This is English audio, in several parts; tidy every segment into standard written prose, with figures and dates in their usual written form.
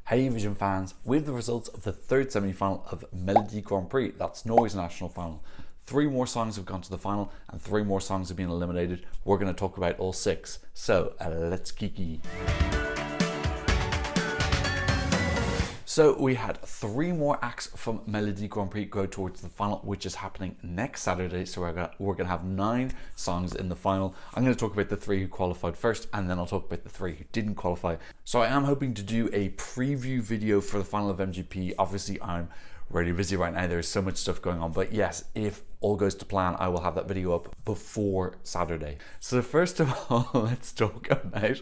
Hey Eurovision fans, we have the results of the third semi-final of Melodi Grand Prix, that's Norway's national final. 3 more songs have gone to the final and 3 more songs have been eliminated. We're going to talk about all 6, so let's geeky. So we had 3 more acts from Melodi Grand Prix go towards the final, which is happening next Saturday. So we're gonna have 9 songs in the final. I'm gonna talk about the 3 who qualified first, and then I'll talk about the 3 who didn't qualify. So I am hoping to do a preview video for the final of MGP. Obviously I'm really busy right now, there's so much stuff going on, but yes, if all goes to plan, I will have that video up before Saturday. So first of all, let's talk about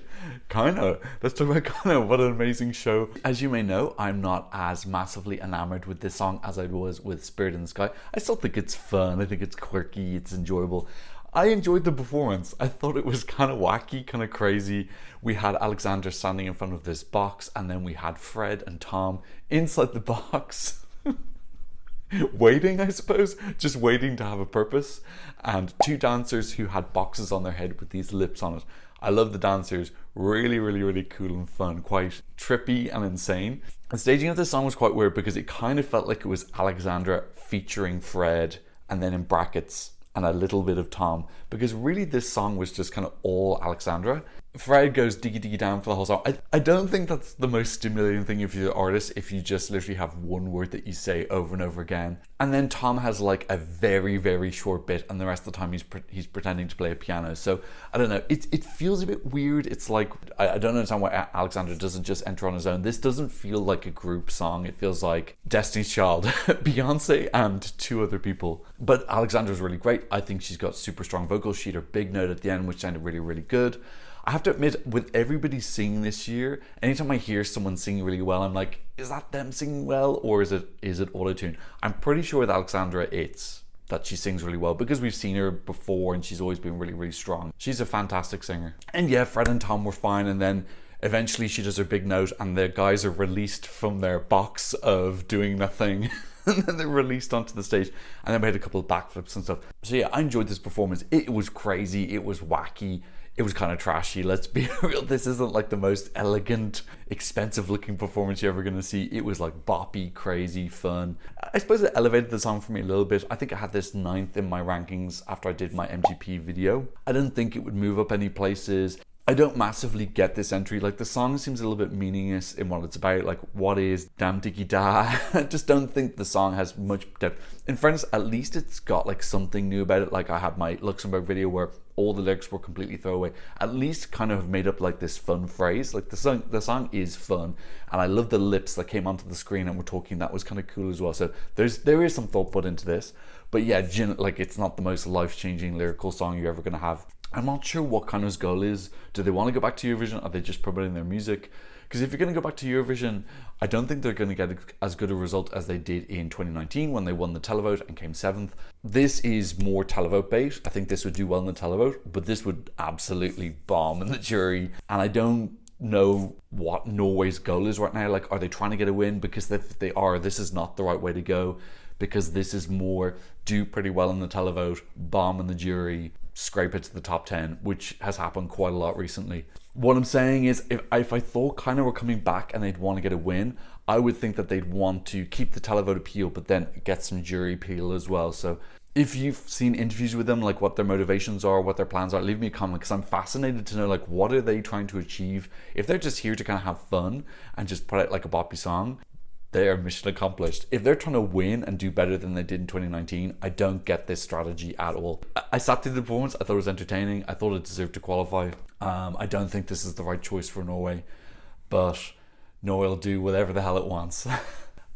Keiino. What an amazing show. As you may know, I'm not as massively enamored with this song as I was with Spirit in the Sky. I still think it's fun, I think it's quirky, it's enjoyable. I enjoyed the performance. I thought it was kind of wacky, kind of crazy. We had Alexander standing in front of this box, and then we had Fred and Tom inside the box. Waiting, I suppose, just waiting to have a purpose, and 2 dancers who had boxes on their head with these lips on it. I love the dancers, really cool and fun, quite trippy and insane. The staging of this song was quite weird because it kind of felt like it was Alexandra featuring Fred and then in brackets and a little bit of Tom, because really this song was just kind of all Alexandra. Fred goes diggy diggy down for the whole song. I don't think that's the most stimulating thing if you're the artist, if you just literally have one word that you say over and over again. And then Tom has like a very short bit, and the rest of the time he's pretending to play a piano. So I don't know, it feels a bit weird. It's like, I don't understand why Alexander doesn't just enter on his own. This doesn't feel like a group song. It feels like Destiny's Child, Beyonce and 2 other people. But Alexandra's really great. I think she's got super strong vocals. She had her big note at the end, which sounded really good. I have to admit, with everybody singing this year, anytime I hear someone singing really well, I'm like, is that them singing well, or is it auto-tune? I'm pretty sure with Alexandra it's that she sings really well, because we've seen her before and she's always been really strong. She's a fantastic singer. And yeah, Fred and Tom were fine, and then eventually she does her big note and the guys are released from their box of doing nothing. And then they're released onto the stage, and then we had a couple of backflips and stuff. So yeah, I enjoyed this performance. It was crazy, it was wacky, it was kind of trashy, let's be real. This isn't like the most elegant, expensive looking performance you're ever gonna see. It was like boppy, crazy, fun. I suppose it elevated the song for me a little bit. I think I had this 9th in my rankings after I did my MGP video. I didn't think it would move up any places. I don't massively get this entry. Like, the song seems a little bit meaningless in what it's about. Like, what is Dam Diggy Da? I just don't think the song has much depth. In fairness, at least it's got like something new about it. Like, I had my Luxembourg video where all the lyrics were completely throwaway. At least kind of made up like this fun phrase. Like, the song is fun, and I love the lips that came onto the screen and were talking. That was kind of cool as well. So there is some thought put into this. But yeah, like, it's not the most life-changing lyrical song you're ever gonna have. I'm not sure what Keiino's goal is. Do they want to go back to Eurovision? Are they just promoting their music? Because if you're going to go back to Eurovision, I don't think they're going to get as good a result as they did in 2019 when they won the televote and came 7th. This is more televote bait. I think this would do well in the televote, but this would absolutely bomb in the jury. And I don't know what Norway's goal is right now. Like, are they trying to get a win? Because if they are, this is not the right way to go, because this is more do pretty well in the televote, bomb in the jury, scrape it to the top 10, which has happened quite a lot recently. What I'm saying is, if I thought Keiino were coming back and they'd want to get a win, I would think that they'd want to keep the televote appeal, but then get some jury appeal as well. So if you've seen interviews with them, like what their motivations are, what their plans are, leave me a comment, because I'm fascinated to know, like, what are they trying to achieve? If they're just here to kind of have fun and just put out like a boppy song, they are mission accomplished. If they're trying to win and do better than they did in 2019, I don't get this strategy at all. I sat through the performance, I thought it was entertaining, I thought it deserved to qualify. I don't think this is the right choice for Norway, but Norway will do whatever the hell it wants.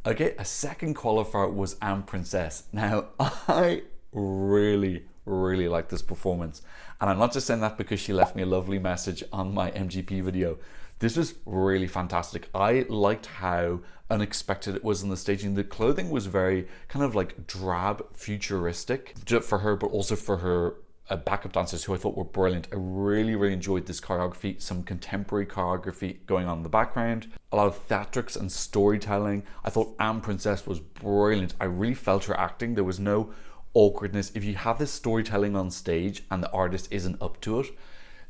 Okay, a second qualifier was Anneprincess. Now, I really like this performance, and I'm not just saying that because she left me a lovely message on my MGP video. This was really fantastic. I liked how unexpected it was in the staging. The clothing was very kind of like drab, futuristic for her, but also for her backup dancers, who I thought were brilliant. I really enjoyed this choreography. Some contemporary choreography going on in the background, a lot of theatrics and storytelling. I thought Anneprincess was brilliant. I really felt her acting. There was no awkwardness. If you have this storytelling on stage and the artist isn't up to it,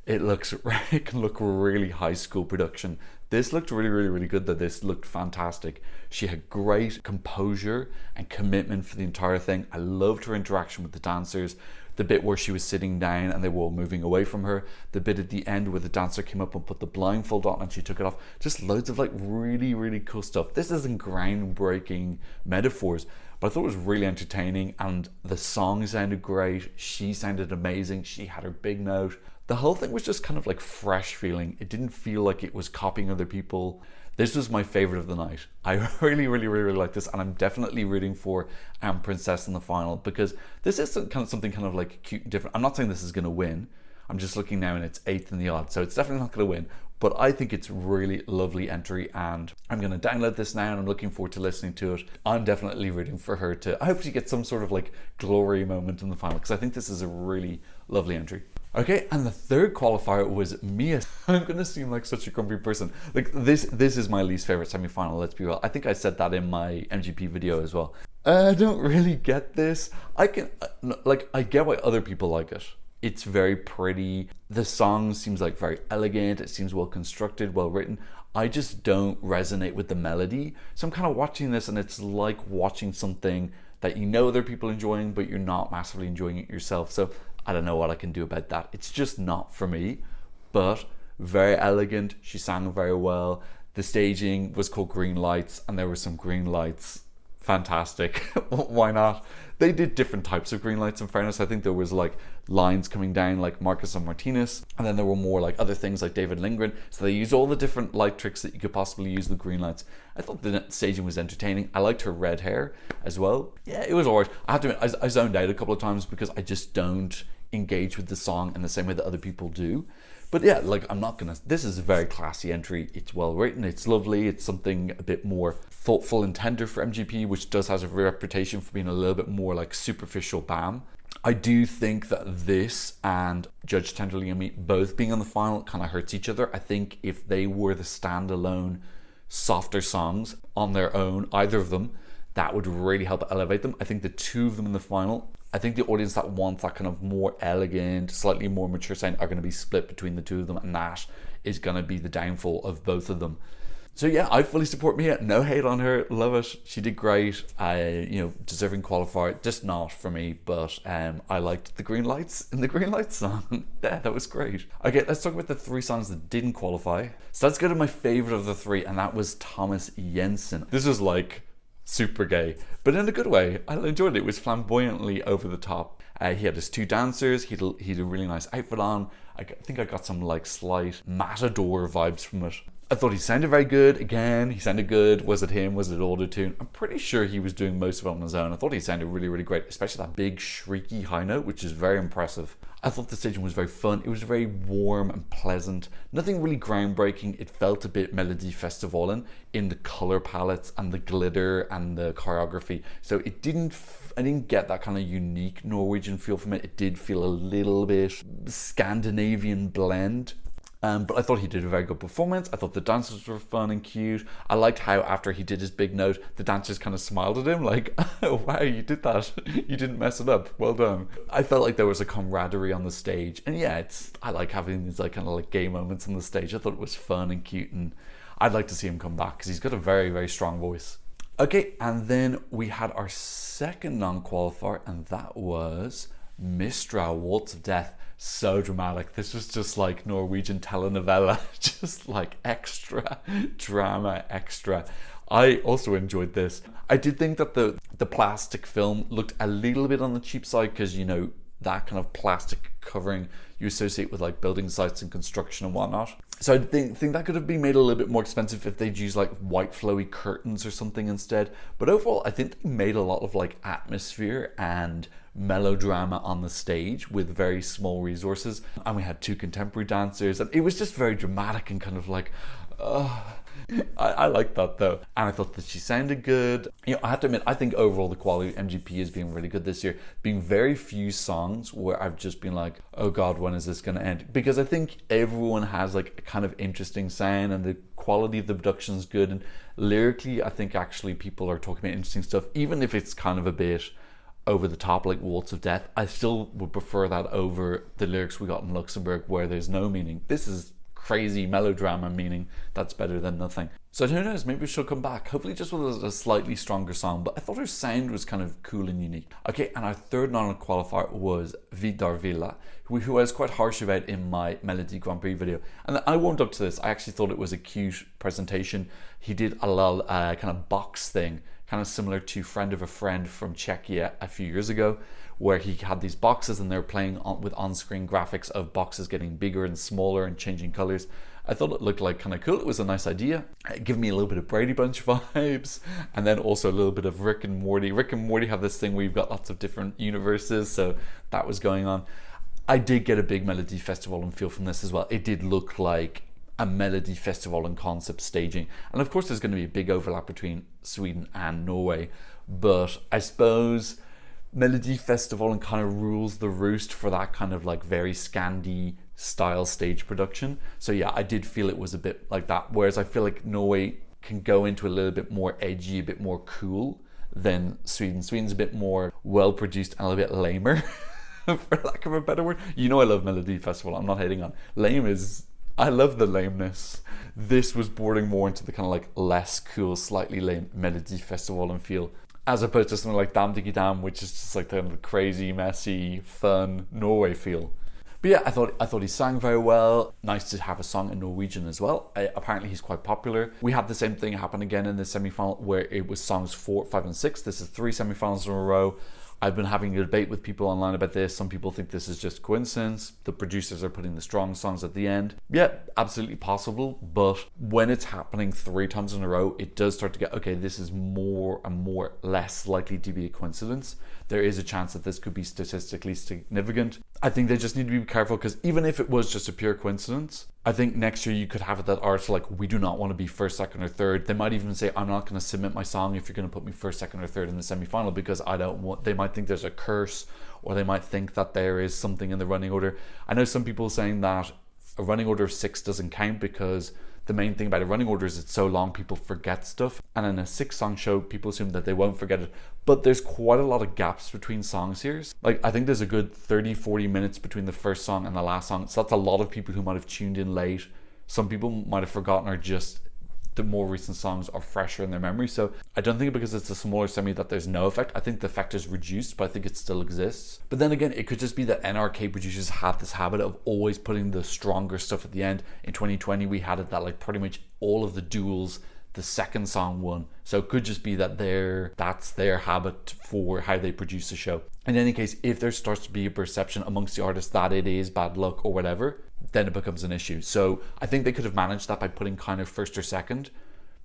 it can look really high school production. This looked really good though. This looked fantastic. She had great composure and commitment for the entire thing. I loved her interaction with the dancers. The bit where she was sitting down and they were all moving away from her. The bit at the end where the dancer came up and put the blindfold on and she took it off. Just loads of like really cool stuff. This isn't groundbreaking metaphors, but I thought it was really entertaining, and the song sounded great. She sounded amazing. She had her big note. The whole thing was just kind of like fresh feeling. It didn't feel like it was copying other people. This was my favorite of the night. I really like this, and I'm definitely rooting for Anneprincess in the final, because this is something kind of like cute and different. I'm not saying this is going to win. I'm just looking now and it's 8th in the odds, so it's definitely not going to win. But I think it's really lovely entry, and I'm going to download this now and I'm looking forward to listening to it. I'm definitely rooting for her to, I hope she gets some sort of like glory moment in the final, because I think this is a really lovely entry. Okay, and the third qualifier was Miia. I'm gonna seem like such a grumpy person. Like this is my least favorite semi-final, let's be real. I think I said that in my MGP video as well. I don't really get this. I get why other people like it. It's very pretty. The song seems like very elegant. It seems well constructed, well written. I just don't resonate with the melody. So I'm kind of watching this and it's like watching something that you know other people enjoying, but you're not massively enjoying it yourself. So I don't know what I can do about that. It's just not for me, but very elegant. She sang very well. The staging was called Green Lights, and there were some green lights. Fantastic. Why not? They did different types of green lights, in fairness. I think there was like lines coming down like Marcus and Martinez, and then there were more like other things like David Lindgren. So they used all the different light tricks that you could possibly use with green lights. I thought the staging was entertaining. I liked her red hair as well. Yeah, it was alright. I have to admit, I zoned out a couple of times because I just don't engage with the song in the same way that other people do. But yeah, like this is a very classy entry. It's well written, it's lovely, it's something a bit more thoughtful and tender for MGP, which does have a reputation for being a little bit more like superficial BAM. I do think that this and Judge Tenderly and Me both being on the final kind of hurts each other. I think if they were the standalone softer songs on their own, either of them, that would really help elevate them. I think the two of them in the final, I think the audience that wants that kind of more elegant, slightly more mature sound are going to be split between the two of them, and that is going to be the downfall of both of them. So yeah, I fully support Miia. No hate on her. Love it. She did great. Deserving qualifier. Just not for me, but I liked the green lights in the Green Lights song. Yeah, that was great. Okay, let's talk about the 3 songs that didn't qualify. So let's go to my favorite of the 3, and that was Thomas Jensson. This was like super gay, but in a good way. I enjoyed it. It was flamboyantly over the top. He had his 2 dancers. He had a really nice outfit on. I think I got some like slight Matador vibes from it. I thought he sounded very good. Again, he sounded good. Was it him? Was it auto-tune? I'm pretty sure he was doing most of it on his own. I thought he sounded really great, especially that big shrieky high note, which is very impressive. I thought the staging was very fun. It was very warm and pleasant. Nothing really groundbreaking. It felt a bit Melodi Festivalen in the color palettes and the glitter and the choreography. So I didn't get that kind of unique Norwegian feel from it. It did feel a little bit Scandinavian blend. But I thought he did a very good performance. I thought the dancers were fun and cute. I liked how after he did his big note, the dancers kind of smiled at him like, oh wow, you did that. You didn't mess it up. Well done. I felt like there was a camaraderie on the stage. And yeah, I like having these like kind of like gay moments on the stage. I thought it was fun and cute, and I'd like to see him come back because he's got a very strong voice. Okay, and then we had our second non-qualifier, and that was Mistra, Waltz of Death. So dramatic. This was just like Norwegian telenovela, just like extra drama, extra. I also enjoyed this. I did think that the plastic film looked a little bit on the cheap side because, you know, that kind of plastic covering you associate with like building sites and construction and whatnot. So I think that could have been made a little bit more expensive if they'd used like white flowy curtains or something instead. But overall, I think they made a lot of like atmosphere and melodrama on the stage with very small resources. And we had 2 contemporary dancers, and it was just very dramatic and kind of like, I like that though. And I thought that she sounded good. You know, I have to admit, I think overall the quality of MGP has been really good this year. Being very few songs where I've just been like, oh God, when is this going to end? Because I think everyone has like a kind of interesting sound, and the quality of the production is good. And lyrically, I think actually people are talking about interesting stuff, even if it's kind of a bit over the top like Waltz of Death. I still would prefer that over the lyrics we got in Luxembourg where there's no meaning. This is crazy melodrama, meaning that's better than nothing. So who knows, maybe she'll come back, hopefully just with a slightly stronger song, but I thought her sound was kind of cool and unique. Okay, and our third non-qualifier was Vidar Villa, who I was quite harsh about in my Melodi Grand Prix video. And I warmed up to this. I actually thought it was a cute presentation. He did a little kind of box thing, kind of similar to Friend of a Friend from Czechia a few years ago, where he had these boxes and they were playing with on-screen graphics of boxes getting bigger and smaller and changing colors. I thought it looked like kind of cool. It was a nice idea. It gave me a little bit of Brady Bunch vibes, and then also a little bit of Rick and Morty. Rick and Morty have this thing where you've got lots of different universes, so that was going on. I did get a big Melody Festival and feel from this as well. It did look like a Melody Festival and concept staging. And of course there's going to be a big overlap between Sweden and Norway, but I suppose Melody Festival and kind of rules the roost for that kind of like very Scandi style stage production. So yeah, I did feel it was a bit like that, whereas I feel like Norway can go into a little bit more edgy, a bit more cool than Sweden. Sweden's a bit more well produced and a little bit lamer for lack of a better word. You know I love Melody Festival, I'm not hating on. Lame is, I love the lameness. This was bordering more into the kind of like less cool, slightly lame Melody Festival and feel, as opposed to something like Dam Diggy Dam, which is just like the crazy, messy, fun Norway feel. But yeah, I thought he sang very well. Nice to have a song in Norwegian as well. Apparently he's quite popular. We had the same thing happen again in the semi-final where it was songs 4, 5 and 6. This is 3 semi-finals in a row. I've been having a debate with people online about this. Some people think this is just coincidence. The producers are putting the strong songs at the end. Yeah, absolutely possible. But when it's happening 3 times in a row, it does start to get, okay, this is more and more less likely to be a coincidence. There is a chance that this could be statistically significant. I think they just need to be careful, because even if it was just a pure coincidence, I think next year you could have it that artists like, we do not want to be first, second or third. They might even say, I'm not going to submit my song if you're going to put me first, second or third in the semi-final, because I don't want, they might think there's a curse, or they might think that there is something in the running order. I know some people saying that a running order of 6 doesn't count, because the main thing about a running order is it's so long people forget stuff, and in a 6-song show people assume that they won't forget it. But there's quite a lot of gaps between songs here. Like I think there's a good 30-40 minutes between the first song and the last song, so that's a lot of people who might have tuned in late. Some people might have forgotten, or just the more recent songs are fresher in their memory. So I don't think because it's a smaller semi that there's no effect. I think the effect is reduced, but I think it still exists. But then again, it could just be that NRK producers have this habit of always putting the stronger stuff at the end. In 2020 we had it that like pretty much all of the duels, the second song won. So it could just be that that's their habit for how they produce a show. In any case, if there starts to be a perception amongst the artists that it is bad luck or whatever, then it becomes an issue. So I think they could have managed that by putting kind of first or second.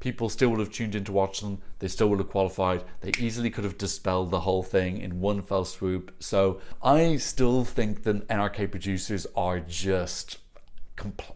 People still would have tuned in to watch them. They still would have qualified. They easily could have dispelled the whole thing in one fell swoop. So I still think that NRK producers are just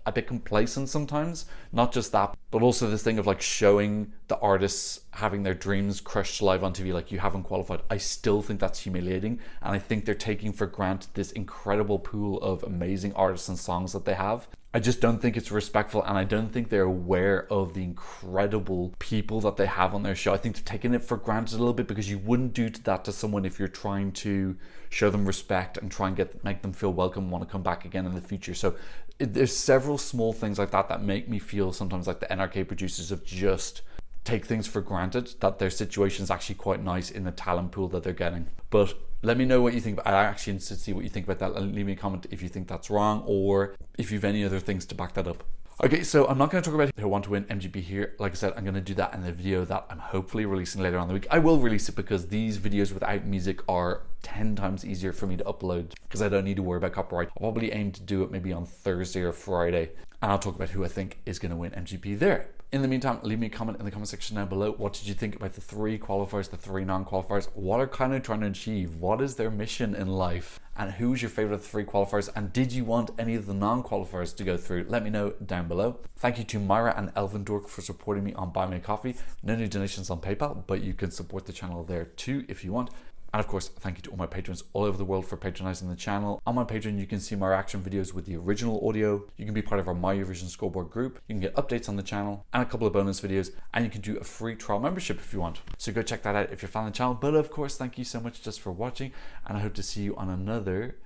a bit complacent sometimes. Not just that, but also this thing of like showing the artists having their dreams crushed live on TV like you haven't qualified. I still think that's humiliating, and I think they're taking for granted this incredible pool of amazing artists and songs that they have. I just don't think it's respectful, and I don't think they're aware of the incredible people that they have on their show. I think they're taking it for granted a little bit, because you wouldn't do that to someone if you're trying to show them respect and try and make them feel welcome and want to come back again in the future. So there's several small things like that make me feel sometimes like the NRK producers have just take things for granted, that their situation is actually quite nice in the talent pool that they're getting. But let me know what you think. I actually interested to see what you think about that, and leave me a comment if you think that's wrong, or if you've any other things to back that up. Okay, so I'm not going to talk about who want to win MGP here. Like I said, I'm going to do that in the video that I'm hopefully releasing later on in the week. I will release it because these videos without music are 10 times easier for me to upload, because I don't need to worry about copyright. I'll probably aim to do it maybe on Thursday or Friday, and I'll talk about who I think is going to win MGP there. In the meantime, leave me a comment in the comment section down below. What did you think about the 3 qualifiers, the 3 non-qualifiers? What are Keiino trying to achieve? What is their mission in life? And who's your favorite of the 3 qualifiers? And did you want any of the non-qualifiers to go through? Let me know down below. Thank you to Myra and Elvendork for supporting me on Buy Me a Coffee. No new donations on PayPal, but you can support the channel there too if you want. And of course, thank you to all my patrons all over the world for patronizing the channel. On my Patreon, you can see my reaction videos with the original audio. You can be part of our My Eurovision scoreboard group. You can get updates on the channel and a couple of bonus videos. And you can do a free trial membership if you want. So go check that out if you're a fan of the channel. But of course, thank you so much just for watching. And I hope to see you on another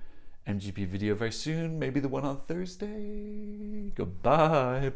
MGP video very soon, maybe the one on Thursday. Goodbye.